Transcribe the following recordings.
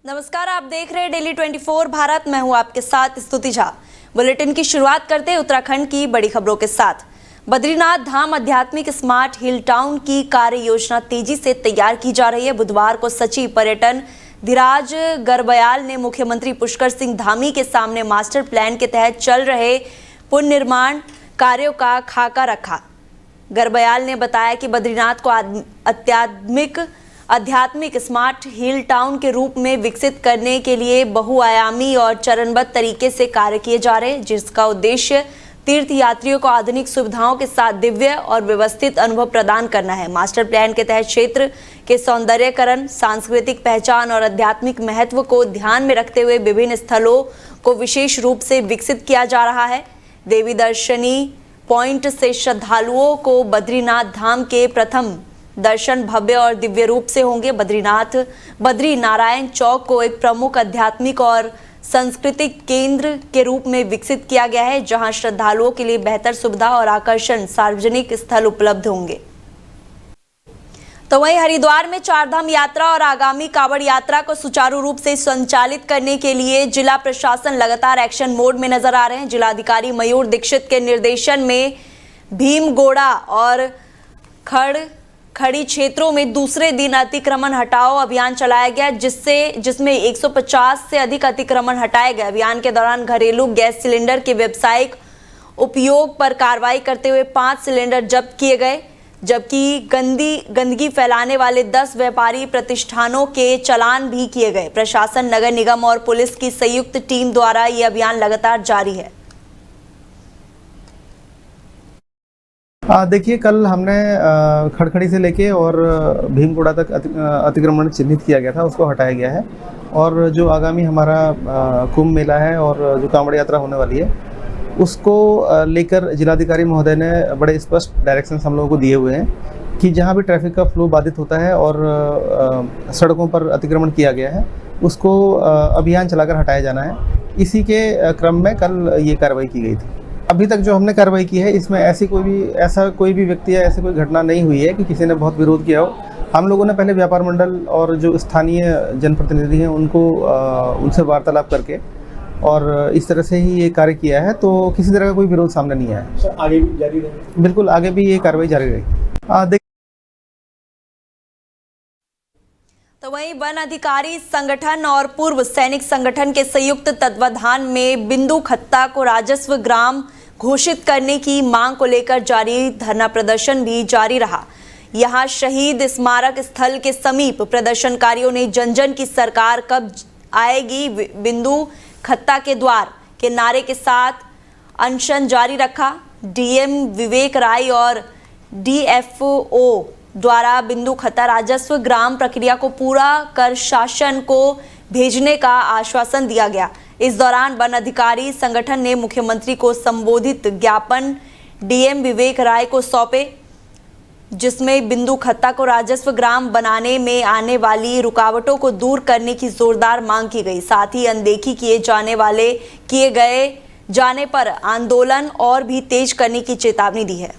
नमस्कार, आप देख रहे हैं डेली 24 भारत। मैं हूं आपके साथ स्तुति झा। बुलेटिन की शुरुआत करते हैं उत्तराखंड की बड़ी खबरों के साथ। बद्रीनाथ धाम आध्यात्मिक स्मार्ट हिल टाउन की कार्य योजना तेजी से तैयार की जा रही है। बुधवार को सचिव पर्यटन धीराज गर्ब्याल ने मुख्यमंत्री पुष्कर सिंह धामी के सामने मास्टर प्लान के तहत चल रहे पुनर्निर्माण कार्यों का खाका रखा। गर्ब्याल ने बताया कि बद्रीनाथ को आध्यात्मिक स्मार्ट हिल टाउन के रूप में विकसित करने के लिए बहुआयामी और चरणबद्ध तरीके से कार्य किए जा रहे हैं, जिसका उद्देश्य तीर्थ यात्रियों को आधुनिक सुविधाओं के साथ दिव्य और व्यवस्थित अनुभव प्रदान करना है। मास्टर प्लान के तहत क्षेत्र के सौंदर्यकरण, सांस्कृतिक पहचान और आध्यात्मिक महत्व को ध्यान में रखते हुए विभिन्न स्थलों को विशेष रूप से विकसित किया जा रहा है। देवी दर्शनी पॉइंट से श्रद्धालुओं को बद्रीनाथ धाम के प्रथम दर्शन भव्य और दिव्य रूप से होंगे। बद्री नारायण चौक को एक प्रमुख आध्यात्मिक और सांस्कृतिक केंद्र के रूप में विकसित किया गया है, जहां श्रद्धालुओं के लिए बेहतर सुविधा और आकर्षण सार्वजनिक स्थल उपलब्ध होंगे। तो वहीं हरिद्वार में चारधाम यात्रा और आगामी कांवड़ यात्रा को सुचारू रूप से संचालित करने के लिए जिला प्रशासन लगातार एक्शन मोड में नजर आ रहे हैं। जिलाधिकारी मयूर दीक्षित के निर्देशन में भीमगोड़ा और खड़ी क्षेत्रों में दूसरे दिन अतिक्रमण हटाओ अभियान चलाया गया, जिसमें 150 से अधिक अतिक्रमण हटाए गए। अभियान के दौरान घरेलू गैस सिलेंडर के व्यावसायिक उपयोग पर कार्रवाई करते हुए 5 सिलेंडर जब्त किए गए, जबकि गंदगी फैलाने वाले 10 व्यापारी प्रतिष्ठानों के चालान भी किए गए। प्रशासन, नगर निगम और पुलिस की संयुक्त टीम द्वारा यह अभियान लगातार जारी है। देखिए, कल हमने खड़खड़ी से लेके और भीमगोड़ा तक अतिक्रमण चिन्हित किया गया था, उसको हटाया गया है। और जो आगामी हमारा कुंभ मेला है और जो कांवड़ यात्रा होने वाली है, उसको लेकर जिलाधिकारी महोदय ने बड़े स्पष्ट डायरेक्शंस हम लोगों को दिए हुए हैं कि जहां भी ट्रैफिक का फ्लो बाधित होता है और सड़कों पर अतिक्रमण किया गया है, उसको अभियान चलाकर हटाया जाना है। इसी के क्रम में कल ये कार्रवाई की गई थी। अभी तक जो हमने कार्रवाई की है, इसमें ऐसा कोई भी व्यक्ति या ऐसी कोई घटना नहीं हुई है कि किसी ने बहुत विरोध किया हो। हम लोगों ने पहले व्यापार मंडल और जो स्थानीय जनप्रतिनिधि हैं उनसे वार्तालाप करके और इस तरह से ही ये कार्य किया है, तो किसी तरह का कोई विरोध सामने नहीं आया है। आगे भी जारी रहेगी? बिल्कुल, आगे भी ये कार्रवाई जारी रहेगी। तो वहीं वन अधिकारी संगठन और पूर्व सैनिक संगठन के संयुक्त तत्वाधान में बिंदु खत्ता को राजस्व ग्राम घोषित करने की मांग को लेकर जारी धरना प्रदर्शन भी जारी रहा। यहां शहीद स्मारक स्थल के समीप प्रदर्शनकारियों ने जन जन की सरकार कब आएगी बिंदु खत्ता के द्वार के नारे के साथ अनशन जारी रखा। डीएम विवेक राय और डीएफओ द्वारा बिंदु खत्ता राजस्व ग्राम प्रक्रिया को पूरा कर शासन को भेजने का आश्वासन दिया गया। इस दौरान वन अधिकारी संगठन ने मुख्यमंत्री को संबोधित ज्ञापन डीएम विवेक राय को सौंपे, जिसमें बिंदु खत्ता को राजस्व ग्राम बनाने में आने वाली रुकावटों को दूर करने की जोरदार मांग की गई। साथ ही अनदेखी किए जाने पर आंदोलन और भी तेज करने की चेतावनी दी है।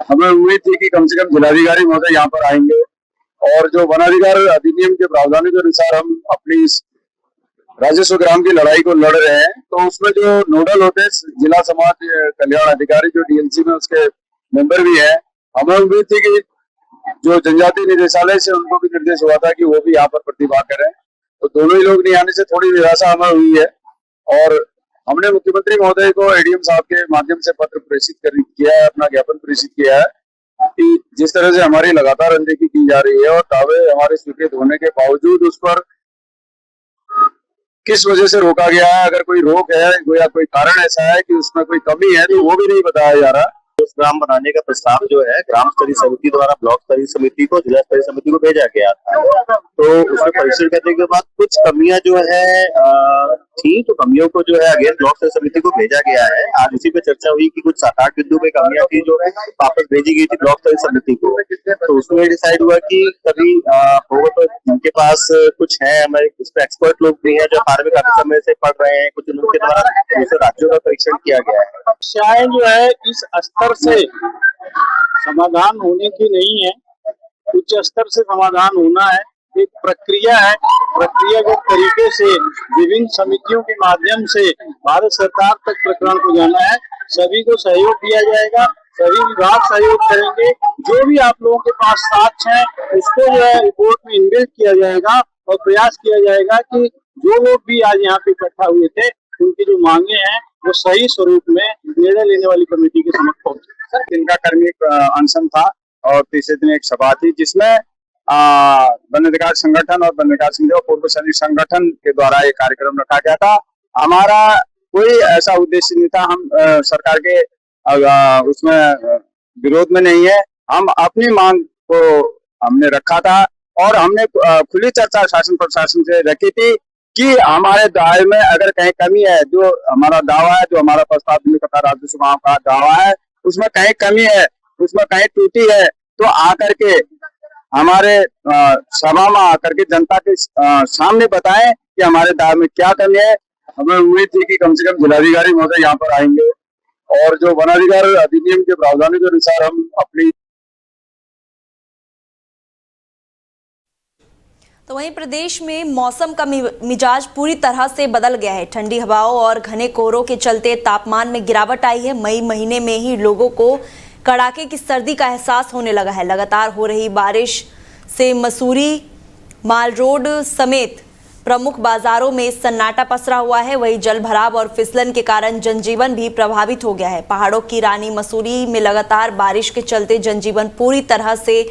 हमें उम्मीद थी कि कम से कम जिलाधिकारी महोदय यहाँ पर आएंगे और जो वनाधिकार अधिनियम के प्रावधानों के अनुसार हम अपनी इस राजस्व ग्राम की लड़ाई को लड़ रहे हैं, तो उसमें जो नोडल होते हैं जिला समाज कल्याण अधिकारी जो डीएलसी में उसके मेंबर भी हैं, हमें उम्मीद थी कि जो जनजातीय निदेशालय से उनको भी निर्देश हुआ था कि वो भी यहाँ पर प्रतिभाग करें, तो दोनों ही लोग नहीं आने से थोड़ी निराशा हमें हुई है। और हमने मुख्यमंत्री महोदय को एडीएम साहब के माध्यम से पत्र प्रेषित किया है, अपना ज्ञापन प्रेषित किया है कि जिस तरह से हमारी लगातार अनदेखी की जा रही है और दावे हमारे स्वीकृत होने के बावजूद उस पर किस वजह से रोका गया है, अगर कोई रोक है या कोई कारण ऐसा है कि उसमें कोई कमी है, तो वो भी नहीं बताया जा रहा। उस ग्राम बनाने का प्रस्ताव जो है ग्राम स्तरीय समिति द्वारा ब्लॉक स्तरीय समिति को, जिला स्तरीय समिति को भेजा गया था। तो उसमें परीक्षण करने के बाद कुछ कमियां जो है थी, तो कमियों को जो है अगेन ब्लॉक स्तरीय समिति को भेजा गया है। आज उसी पे चर्चा हुई कि कुछ 7-8 बिंदु पे कमियां थी जो वापस भेजी गई थी ब्लॉक स्तरीय समिति को। तो उसमें डिसाइड हुआ कि कभी होगा तो उनके पास कुछ है, हमारे इस पे एक्सपर्ट लोग भी हैं जो बाहर में काफी समय से पढ़ रहे हैं, कुछ उनके द्वारा दूसरे राज्यों का परीक्षण किया गया है। समस्याएं जो है इस स्तर से समाधान होने की नहीं है, उच्च स्तर से समाधान होना है। एक प्रक्रिया है, प्रक्रियागत तरीके से विभिन्न समितियों के माध्यम से भारत सरकार तक प्रकरण को जाना है। सभी को सहयोग दिया जाएगा, सभी विभाग सहयोग करेंगे। जो भी आप लोगों के पास साक्ष्य है उसको जो है रिपोर्ट में इनबिल्ट किया जाएगा और प्रयास किया जाएगा कि जो लोग भी आज यहाँ पे इकट्ठा हुए थे उनकी जो मांगे हैं वो सही स्वरूप में निर्णय लेने वाली कमेटी के समक्ष पहुंचे। सर, दिन का कर्मी अनशन था और तीसरे दिन एक सभा थी जिसमें वन अधिकार संगठन और वन विकास समिति और पूर्व सैनिक संगठन के द्वारा ये कार्यक्रम रखा गया था। हमारा कोई ऐसा उद्देश्य नहीं था, हम सरकार के उसमें विरोध में नहीं है। हम अपनी मांग को हमने रखा था और हमने खुली चर्चा शासन प्रशासन से रखी थी कि हमारे दावे में अगर कहीं कमी है, जो हमारा दावा है, जो हमारा प्रस्ताव राजस्व गांव का दावा है, उसमें कहीं कमी है, उसमें कहीं त्रुटि है, तो आकर के हमारे सभा में आकर के जनता के सामने बताएं कि हमारे दावे में क्या कमी है। हमें उम्मीद थी कि कम से कम जिलाधिकारी महोदय यहाँ पर आएंगे और जो वनाधिकार अधिनियम के प्रावधानों के अनुसार हम अपनी। तो वहीं प्रदेश में मौसम का मिजाज पूरी तरह से बदल गया है। ठंडी हवाओं और घने कोहरों के चलते तापमान में गिरावट आई है। मई महीने में ही लोगों को कड़ाके की सर्दी का एहसास होने लगा है। लगातार हो रही बारिश से मसूरी, माल रोड समेत प्रमुख बाजारों में सन्नाटा पसरा हुआ है। वहीं जल भराव और फिसलन के कारण जनजीवन भी प्रभावित हो गया है। पहाड़ों की रानी मसूरी में लगातार बारिश के चलते जनजीवन पूरी तरह से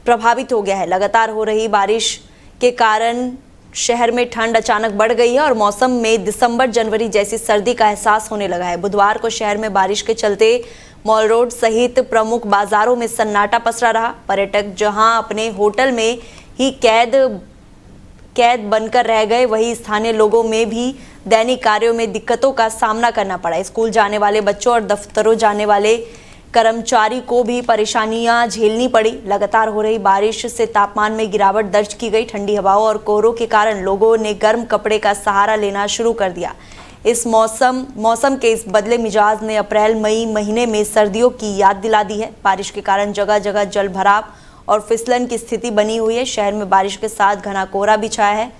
प्रभावित हो गया है। लगातार हो रही बारिश के कारण शहर में ठंड अचानक बढ़ गई है और मौसम में दिसंबर जनवरी जैसी सर्दी का एहसास होने लगा है। बुधवार को शहर में बारिश के चलते मॉल रोड सहित प्रमुख बाजारों में सन्नाटा पसरा रहा। पर्यटक जहां अपने होटल में ही कैद बनकर रह गए, वहीं स्थानीय लोगों में भी दैनिक कार्यों में दिक्कतों का सामना करना पड़ा। स्कूल जाने वाले बच्चों और दफ्तरों जाने वाले कर्मचारी को भी परेशानियां झेलनी पड़ी। लगातार हो रही बारिश से तापमान में गिरावट दर्ज की गई। ठंडी हवाओं और कोहरों के कारण लोगों ने गर्म कपड़े का सहारा लेना शुरू कर दिया। इस मौसम के इस बदले मिजाज ने अप्रैल मई महीने में सर्दियों की याद दिला दी है। बारिश के कारण जगह जगह जल भराव और फिसलन की स्थिति बनी हुई है। शहर में बारिश के साथ घना कोहरा भी छाया है।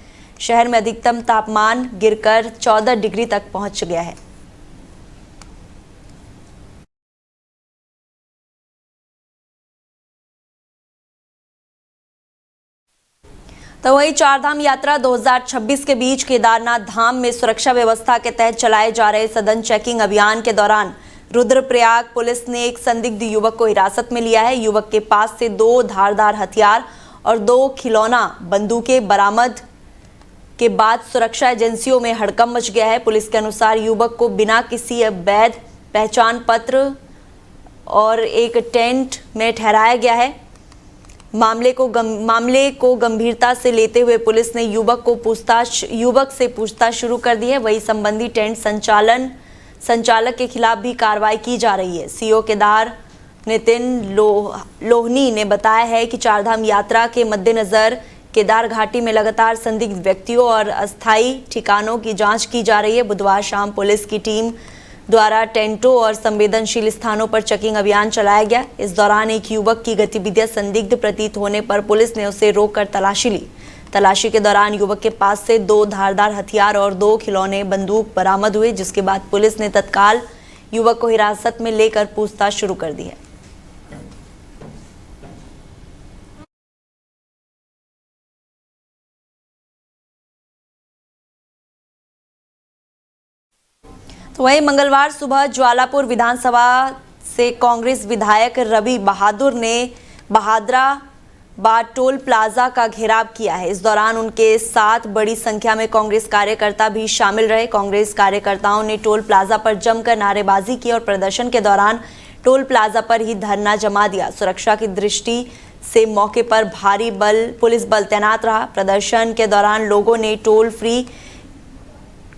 शहर में अधिकतम तापमान गिरकर 14 डिग्री तक पहुंच गया है। तो वही चारधाम यात्रा 2026 के बीच केदारनाथ धाम में सुरक्षा व्यवस्था के तहत चलाए जा रहे सघन चेकिंग अभियान के दौरान रुद्रप्रयाग पुलिस ने एक संदिग्ध युवक को हिरासत में लिया है। युवक के पास से 2 धारदार हथियार और 2 खिलौना बंदूकें बरामद के बाद सुरक्षा एजेंसियों में हड़कंप मच गया है। पुलिस के अनुसार युवक को बिना किसी वैध पहचान पत्र और एक टेंट में ठहराया गया है। मामले को गंभीरता से लेते हुए पुलिस ने युवक से पूछताछ शुरू कर दी है। वही संबंधी टेंट संचालक के खिलाफ भी कार्रवाई की जा रही है। सीओ केदार नितिन लोहनी ने बताया है कि चारधाम यात्रा के मद्देनजर केदार घाटी में लगातार संदिग्ध व्यक्तियों और अस्थायी ठिकानों की जांच की जा रही है। बुधवार शाम पुलिस की टीम द्वारा टेंटों और संवेदनशील स्थानों पर चेकिंग अभियान चलाया गया। इस दौरान एक युवक की गतिविधियां संदिग्ध प्रतीत होने पर पुलिस ने उसे रोककर तलाशी ली। तलाशी के दौरान युवक के पास से 2 धारदार हथियार और 2 खिलौने बंदूक बरामद हुए, जिसके बाद पुलिस ने तत्काल युवक को हिरासत में लेकर पूछताछ शुरू कर दी है। तो वहीं मंगलवार सुबह ज्वालापुर विधानसभा से कांग्रेस विधायक रवि बहादुर ने बहादरा बाद टोल प्लाजा का घेराव किया है। इस दौरान उनके साथ बड़ी संख्या में कांग्रेस कार्यकर्ता भी शामिल रहे। कांग्रेस कार्यकर्ताओं ने टोल प्लाजा पर जमकर नारेबाजी की और प्रदर्शन के दौरान टोल प्लाजा पर ही धरना जमा दिया। सुरक्षा की दृष्टि से मौके पर भारी पुलिस बल तैनात रहा। प्रदर्शन के दौरान लोगों ने टोल फ्री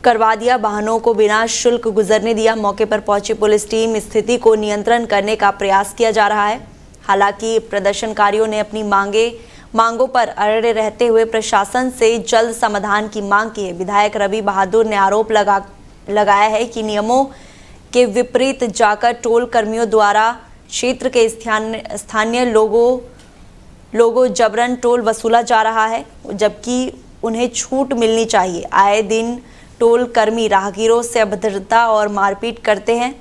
करवा दिया, वाहनों को बिना शुल्क गुजरने दिया। मौके पर पहुंची पुलिस टीम स्थिति को नियंत्रण करने का प्रयास किया जा रहा है। हालांकि प्रदर्शनकारियों ने अपनी मांगों पर अड़े रहते हुए प्रशासन से जल्द समाधान की मांग की है। विधायक रवि बहादुर ने आरोप लगाया है कि नियमों के विपरीत जाकर टोल कर्मियों द्वारा क्षेत्र के स्थानीय लोगों लोगों जबरन टोल वसूला जा रहा है, जबकि उन्हें छूट मिलनी चाहिए। आए दिन टोल कर्मी राहगीरों से अभद्रता और मारपीट करते हैं।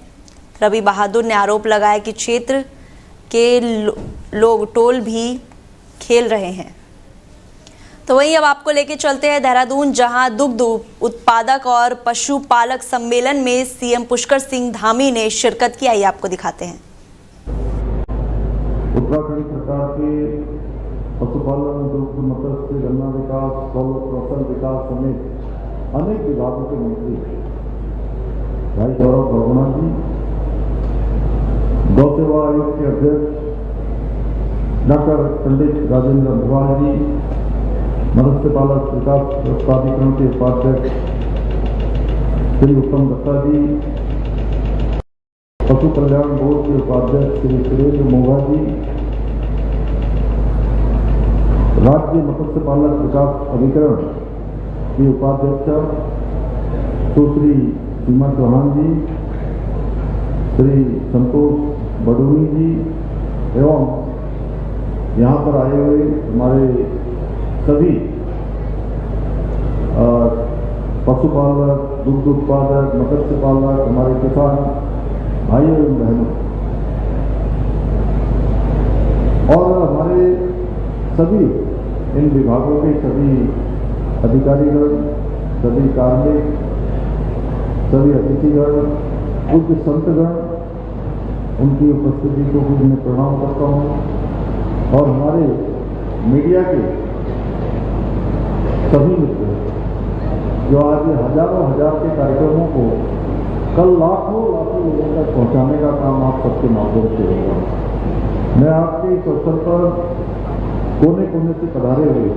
रवि बहादुर ने आरोप लगाया कि क्षेत्र के लोग टोल भी खेल रहे हैं। तो वहीं अब आपको लेके चलते हैं देहरादून, जहां दुग्ध उत्पादक और पशुपालक सम्मेलन में सीएम पुष्कर सिंह धामी ने शिरकत की। आइए आपको दिखाते हैं। उत्तराखंड सरकार के पशुपालन, दुग्ध, मत्स्य, गन्ना विकास, कौशल विकास समेत अनेक विभागों के मंत्री भाई गौरव भगवाना जी, गौ सेवा आयोग के अध्यक्ष डॉक्टर पंडित राजेंद्र अग्रवाल जी, मत्स्य पालक विकास प्राधिकरण के उपाध्यक्ष श्री उत्तम दत्ता जी, पशु कल्याण बोर्ड के उपाध्यक्ष श्री सुरेंद्र मोघा जी, राज्य मत्स्य पालक विकास अभिकरण की उपाध्यक्षा सुश्री सीमा चौहान जी, श्री संतोष बडूनी जी एवं यहाँ पर आए हुए हमारे सभी पशुपालक, दुग्ध उत्पादक, मत्स्य पालक, हमारे किसान भाइयों एवं बहनों और हमारे सभी इन विभागों के सभी अधिकारीगण, सभी कार्मिक, सभी अतिथिगण, पूज्य संतगण, उनकी उपस्थिति को भी मैं प्रणाम करता हूँ और हमारे मीडिया के सभी मित्र जो आज हजारों हजार के कार्यक्रमों को कल लाखों लोगों तक पहुंचाने का काम आप सबके माध्यम से होगा। मैं आपके इस अवसर पर कोने कोने से पधारे हुए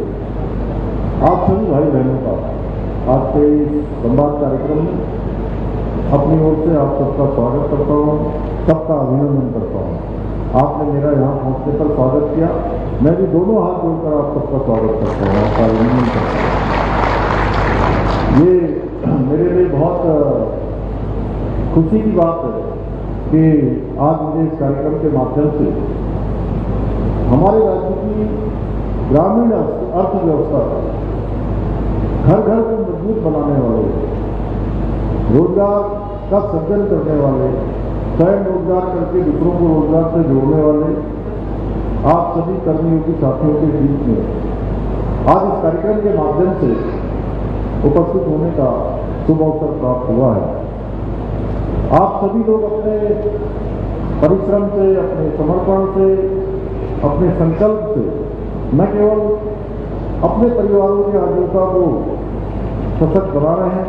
आप सभी भाई बहनों का आज के इस संवाद कार्यक्रम में अपनी ओर से आप सबका स्वागत करता हूँ, सबका अभिनंदन करता हूँ। आपने मेरा यहाँ पहुँचने पर स्वागत किया, मैं भी दोनों हाथ जोड़कर आप सबका स्वागत करता हूँ, आपका अभिनंदन करता हूँ। ये मेरे लिए बहुत खुशी की बात है कि आज मुझे इस कार्यक्रम के माध्यम से हमारे राज्य की ग्रामीण अर्थव्यवस्था घर घर को मजबूत बनाने वाले, रोजगार का सृजन करने वाले, स्वयं रोजगार करके दूसरों को रोजगार से जोड़ने वाले आप सभी कर्मियों की साथियों के बीच में आज इस कार्यक्रम के माध्यम से उपस्थित होने का शुभ अवसर प्राप्त हुआ है। आप सभी लोग अपने परिश्रम से, अपने समर्पण से, अपने संकल्प से न केवल अपने परिवारों की आजीविका को सशक्त बना रहे हैं,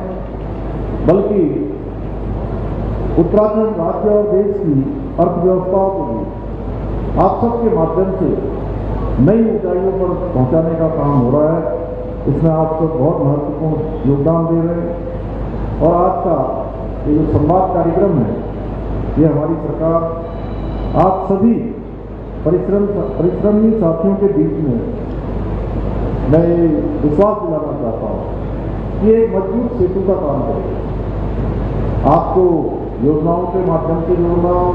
बल्कि उत्तराखंड राज्य और देश की अर्थव्यवस्थाओं को भी आप सबके माध्यम से नई ऊंचाइयों पर पहुंचाने का काम हो रहा है। इसमें आप सब बहुत महत्वपूर्ण योगदान दे रहे हैं और आज का ये जो संवाद कार्यक्रम है, ये हमारी सरकार आप सभी परिश्रमी साथियों के बीच में मैं विश्वास दिलाना चाहता हूँ कि एक मजबूत सेतु का काम करेगा। आपको योजनाओं के माध्यम से जोड़ना हो,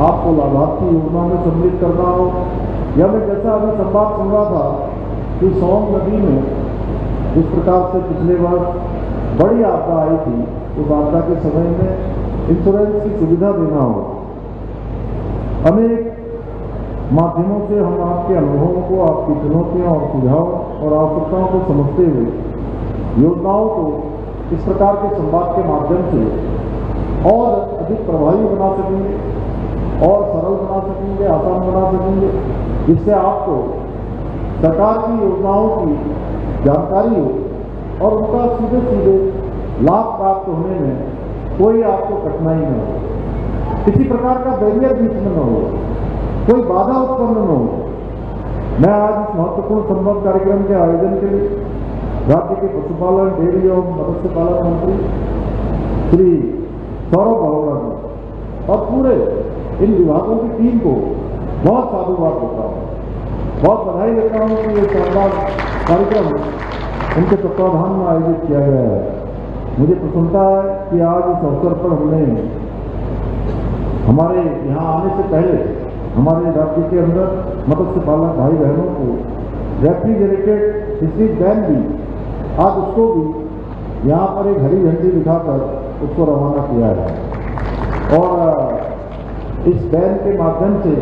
आपको लाभार्थी योजना में सम्मिलित करना हो, या मैं जैसा अभी संवाद सुन रहा था कि सोन नदी में जिस प्रकार से पिछले वर्ष बड़ी आपदा आई थी, उस आपदा के समय में इंश्योरेंस की सुविधा देना हो, अनेक माध्यमों से हम आपके अनुभवों को, आपकी चुनौतियों और सुझाव और आवश्यकताओं को समझते हुए योजनाओं को इस प्रकार के संवाद के माध्यम से और अधिक प्रभावी बना सकेंगे और सरल बना सकेंगे, आसान बना सकेंगे, जिससे आपको सरकार की योजनाओं की जानकारी हो और उनका सीधे सीधे लाभ प्राप्त होने में कोई आपको कठिनाई न हो, किसी प्रकार का बैरियर बीच में न हो, कोई बाधा उत्पन्न न हो। मैं आज इस महत्वपूर्ण संवाद कार्यक्रम के आयोजन के लिए राज्य के पशुपालन, डेयरी और मत्स्य पालन मंत्री श्री सौरभ बहोरा जी और पूरे इन विभागों की टीम को बहुत साधुवाद देता हूँ, बहुत बधाई देता हूँ कि ये शानदार कार्यक्रम उनके तत्वाधान में आयोजित किया गया है। मुझे प्रसन्नता है कि आज इस अवसर पर हमने हमारे यहाँ आने से पहले हमारे राज्य के अंदर मत्स्य पालक भाई बहनों को रेफ्रिजरेटेड फिशरीज वैन भी आज उसको भी यहाँ पर एक हरी झंडी दिखाकर उसको रवाना किया है। और इस वैन के माध्यम से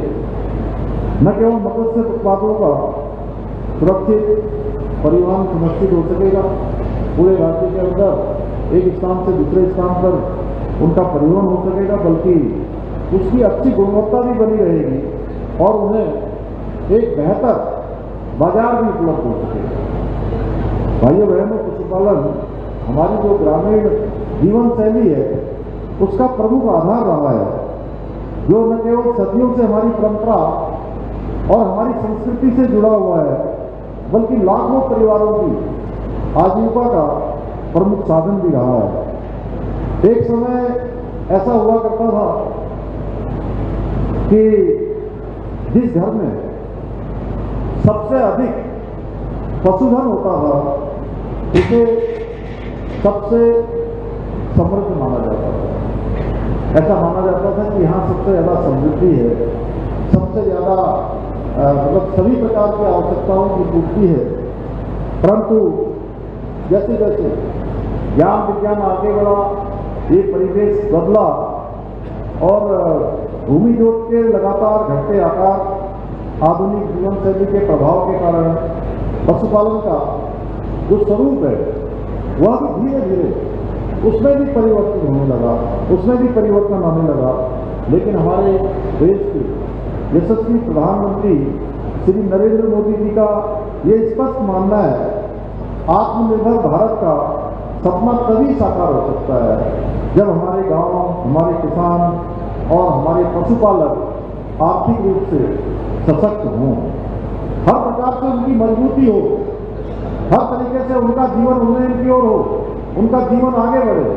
न केवल मत्स्य उत्पादों का सुरक्षित परिवहन सुनिश्चित हो सकेगा, पूरे राज्य के अंदर एक स्थान से दूसरे स्थान पर उनका परिवहन हो सकेगा, बल्कि उसकी अच्छी गुणवत्ता भी बनी रहेगी और उन्हें एक बेहतर बाजार भी उपलब्ध हो सकेगा। भाइयों बहनों, पशुपालन हमारी जो ग्रामीण जीवन शैली है उसका प्रमुख आधार रहा है, जो न केवल सदियों से हमारी परंपरा और हमारी संस्कृति से जुड़ा हुआ है, बल्कि लाखों परिवारों की आजीविका का प्रमुख साधन भी रहा है। एक समय ऐसा हुआ करता था कि जिस घर में सबसे अधिक पशुधन होता था उसे सबसे समृद्ध माना जाता था। ऐसा माना जाता था कि यहाँ सबसे ज़्यादा समृद्धि है, सबसे ज़्यादा मतलब सभी प्रकार की आवश्यकताओं की पूर्ति है। परंतु जैसे जैसे ज्ञान विज्ञान आगे बढ़ा, ये परिवेश बदला और भूमि जोत के लगातार घटते आकार, आधुनिक जीवन शैली के प्रभाव के कारण पशुपालन का जो स्वरूप है वह भी धीरे धीरे उसमें भी परिवर्तन होने लगा, उसमें भी परिवर्तन आने लगा। लेकिन हमारे देश के यशस्वी प्रधानमंत्री श्री नरेंद्र मोदी जी का ये स्पष्ट मानना है, आत्मनिर्भर भारत का सपना तभी साकार हो सकता है जब हमारे गांव, हमारे किसान और हमारे पशुपालक आर्थिक रूप से सशक्त हों, हर प्रकार से उनकी मजबूती हो, हर तरीके से उनका जीवन उन्नयन की ओर हो, उनका जीवन आगे बढ़े,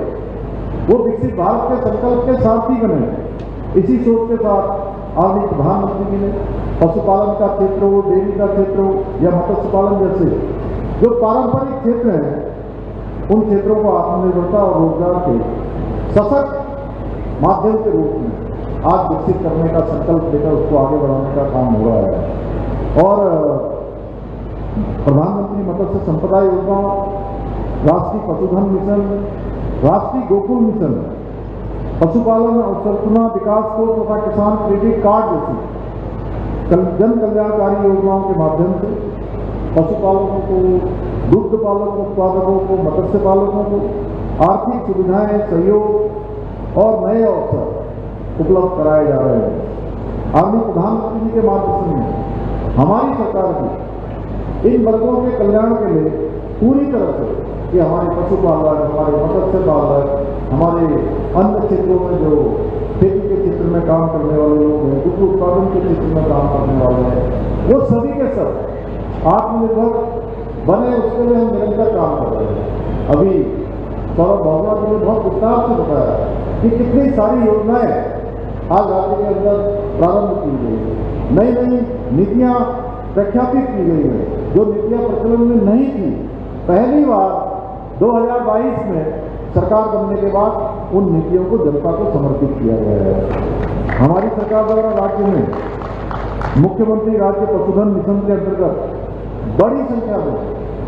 वो विकसित भारत के संकल्प के सारथी बने। इसी सोच के साथ आदरणीय प्रधानमंत्री जी ने पशुपालन का क्षेत्र हो, डेयरी का क्षेत्र हो या मत्स्य पालन जैसे जो पारंपरिक क्षेत्र हैं, उन क्षेत्रों को आत्मनिर्भरता और रोजगार के सशक्त माध्यम के रूप में आज विकसित करने का संकल्प लेकर उसको आगे बढ़ाने का काम हो रहा है। और प्रधानमंत्री मत्स्य संपदा योजना, राष्ट्रीय पशुधन मिशन, राष्ट्रीय गोकुल मिशन, पशुपालन अवसंरचना विकास कोष तथा किसान क्रेडिट कार्ड जैसी जन कल्याणकारी योजनाओं के माध्यम से पशुपालकों को, दुग्ध पालक उत्पादकों को, मत्स्य पालकों को आर्थिक सुविधाएं, सहयोग और नए अवसर उपलब्ध कराए जा रहे हैं। आदरणीय प्रधानमंत्री जी के मार्गदर्शन में हमारी सरकार भी इन वर्गों के कल्याण के लिए पूरी तरह से कि हमारे पशुपालक, हमारे मत्स्य पालक, हमारे अन्य क्षेत्रों में जो खेती के क्षेत्र में काम करने वाले लोग हैं, दुग्ध उत्पादन के क्षेत्र में काम करने वाले हैं, वो सभी के सब आत्मनिर्भर बने, उसके लिए हम निरंतर काम कर रहे हैं। अभी सौरभ भावना जी ने बहुत विस्तार से बताया कि कितनी सारी योजनाएं आज राज्य के अंदर प्रारंभ की गई, नई नई नीतियां प्रख्यापित की गई है, जो नीतियां प्रचलन में नहीं थी। पहली बार 2022 में सरकार बनने के बाद उन नीतियों को जनता को समर्पित किया गया है। हमारी सरकार द्वारा राज्य में मुख्यमंत्री राज्य पशुधन मिशन के अंतर्गत बड़ी संख्या में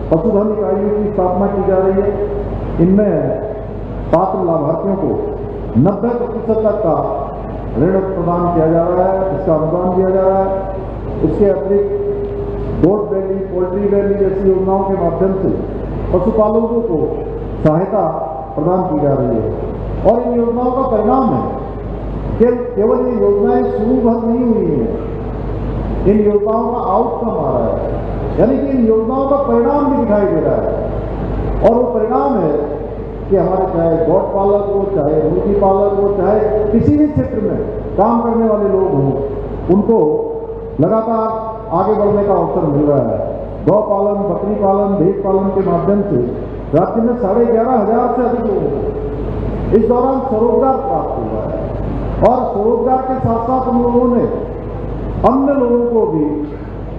पशुधन इकाइयों की स्थापना की जा रही है। इनमें पात्र लाभार्थियों को 90% तक का ऋण प्रदान किया जा रहा है, इसका अनुदान दिया जा रहा है। इसके अतिरिक्त गोट वैली, पोल्ट्री वैली जैसी योजनाओं के माध्यम से पशुपालकों को सहायता प्रदान की जा रही है। और इन योजनाओं का परिणाम है कि केवल ये योजनाएं शुरू भर नहीं हुई हैं, इन योजनाओं का आउटकम आ रहा है, यानी कि इन योजनाओं का परिणाम भी दिखाई दे रहा है। और वो परिणाम है कि हमारे चाहे गौट पालक हो, चाहे मुर्गी पालक हो, चाहे किसी भी क्षेत्र में काम करने वाले लोग हों, उनको लगातार आगे बढ़ने का अवसर मिल रहा है। गौ पालन, बकरी पालन, भेड़ पालन के माध्यम से राज्य में 11,500 से अधिक लोगों को इस दौरान स्वरोजगार प्राप्त हुआ है। और स्वरोजगार के साथ साथ हम लोगों ने अन्य लोगों को भी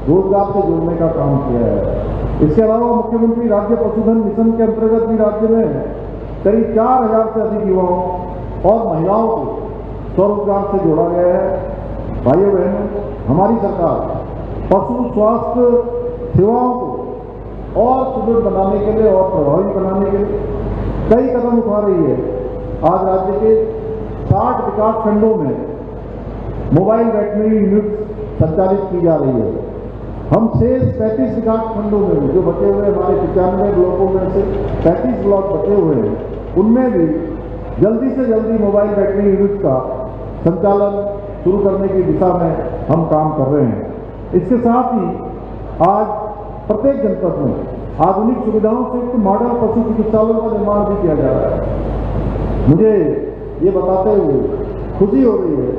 रोजगार से जोड़ने का काम किया है। इसके अलावा मुख्यमंत्री राज्य पशुधन मिशन के अंतर्गत भी राज्य में करीब 4,000 से अधिक युवाओं और महिलाओं को स्वरोजगार से जोड़ा गया है। भाइयों बहनों, हमारी सरकार पशु स्वास्थ्य सेवाओं को और सुदृढ़ बनाने के लिए और प्रभावी बनाने के लिए कई कदम उठा रही है। आज राज्य के 60 विकास खंडों में मोबाइल वेटनरी यूनिट संचालित की जा रही है। हम शेष 35 विकास खंडों में भी जो बचे हुए हमारे 95 ब्लॉकों में से 35 ब्लॉक बचे हुए हैं, उनमें भी जल्दी से जल्दी मोबाइल वेटनरी यूनिट का संचालन शुरू करने की दिशा में हम काम कर रहे हैं। इसके साथ ही आज प्रत्येक जनपद में आधुनिक सुविधाओं से युक्त मॉडल पशु चिकित्सालयों का निर्माण भी किया जा रहा है। मुझे ये बताते हुए खुशी हो रही है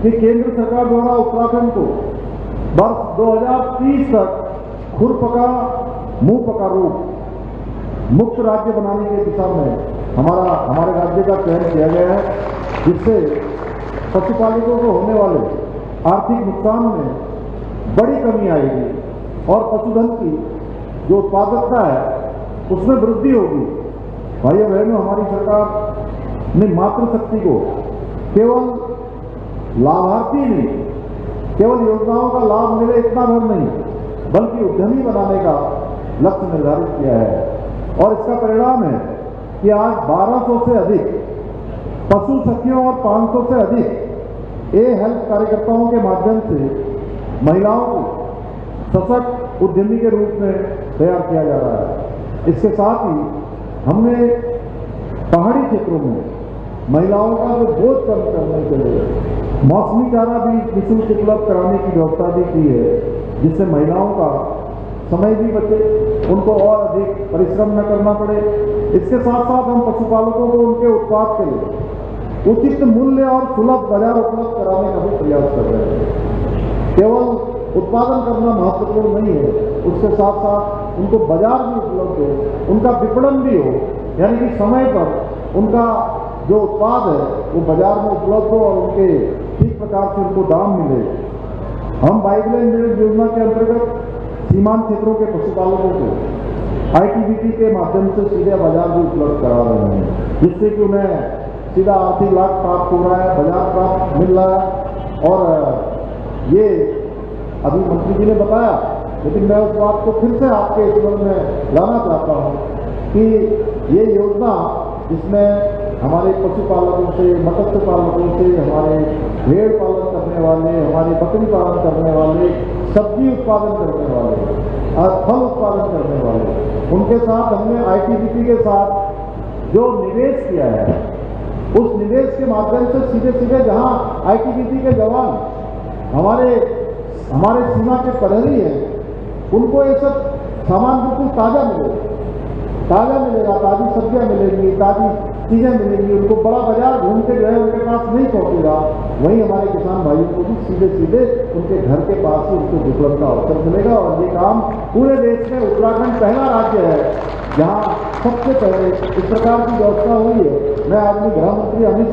कि केंद्र सरकार द्वारा उत्तराखंड को वर्ष 2030 तक खुरपका मुंहपका रोग मुक्त राज्य बनाने की दिशा में हमारे राज्य का चयन किया गया है, जिससे पशुपालकों को होने वाले आर्थिक नुकसान में बड़ी कमी आएगी और पशुधन की जो उत्पादकता है उसमें वृद्धि होगी। भाइयों बहनों, हमारी सरकार ने मातृशक्ति को केवल लाभार्थी नहीं, केवल योजनाओं का लाभ मिले इतना भर नहीं, बल्कि उद्यमी बनाने का लक्ष्य निर्धारित किया है। और इसका परिणाम है कि आज 1200 से अधिक पशु सखियों और 500 से अधिक हेल्थ कार्यकर्ताओं के माध्यम से महिलाओं को सशक्त उद्यमी के रूप में तैयार किया जा रहा है। इसके साथ ही हमने पहाड़ी क्षेत्रों में महिलाओं का जो बोझ कम करने के लिए मौसमी चारा भी निःशुल्क उपलब्ध कराने की व्यवस्था भी की है, जिससे महिलाओं का समय भी बचे, उनको और अधिक परिश्रम न करना पड़े। इसके साथ साथ हम पशुपालकों को उनके उत्पाद के लिए उचित मूल्य और सुलभ बाजार उपलब्ध कराने का भी प्रयास कर रहे हैं। केवल उत्पादन करना महत्वपूर्ण नहीं है, उसके साथ साथ उनको बाजार भी उपलब्ध हो, उनका विपणन भी हो, यानी कि समय पर उनका जो उत्पाद है वो बाजार में उपलब्ध हो और उनके ठीक प्रकार से उनको दाम मिले। हम पाइपलाइन मिल्क योजना के अंतर्गत सीमांत क्षेत्रों के पशुपालकों को आईटीबीटी के माध्यम से सीधे बाजार भी उपलब्ध करा रहे हैं, जिससे कि उन्हें सीधा आर्थिक लाभ प्राप्त हो रहा है, बाजार प्राप्त मिल रहा है। और ये अभी मंत्री जी ने बताया, लेकिन मैं उस बात को फिर से आपके स्मरण में लाना चाहता हूँ कि ये योजना जिसमें हमारे पशुपालकों से, मत्स्य पालकों से, हमारे भेड़ पालन करने वाले, हमारे बकरी पालन करने वाले, सब्जी उत्पादन करने वाले, फल उत्पादन करने वाले, उनके साथ हमने आईटीबीटी के साथ जो निवेश किया है, उस निवेश के माध्यम से सीधे सीधे जहां आईटीबीटी के जवान हमारे सीमा के प्रहरी हैं, उनको ये सब सामान बिल्कुल ताज़ा मिलेगा, ताज़ी सब्जियां मिलेंगी, ताज़ी चीज़ें मिलेंगी, उनको बड़ा बाजार घूम के जो है उनके पास नहीं पहुंचेगा। वहीं हमारे किसान भाइयों को भी सीधे सीधे उनके घर के पास ही उनको विपणन का अवसर मिलेगा। और ये काम पूरे देश में उत्तराखंड पहला राज्य है जहाँ सबसे पहले इस प्रकार की व्यवस्था हुई है। मैं आदमी गृह मंत्री अमित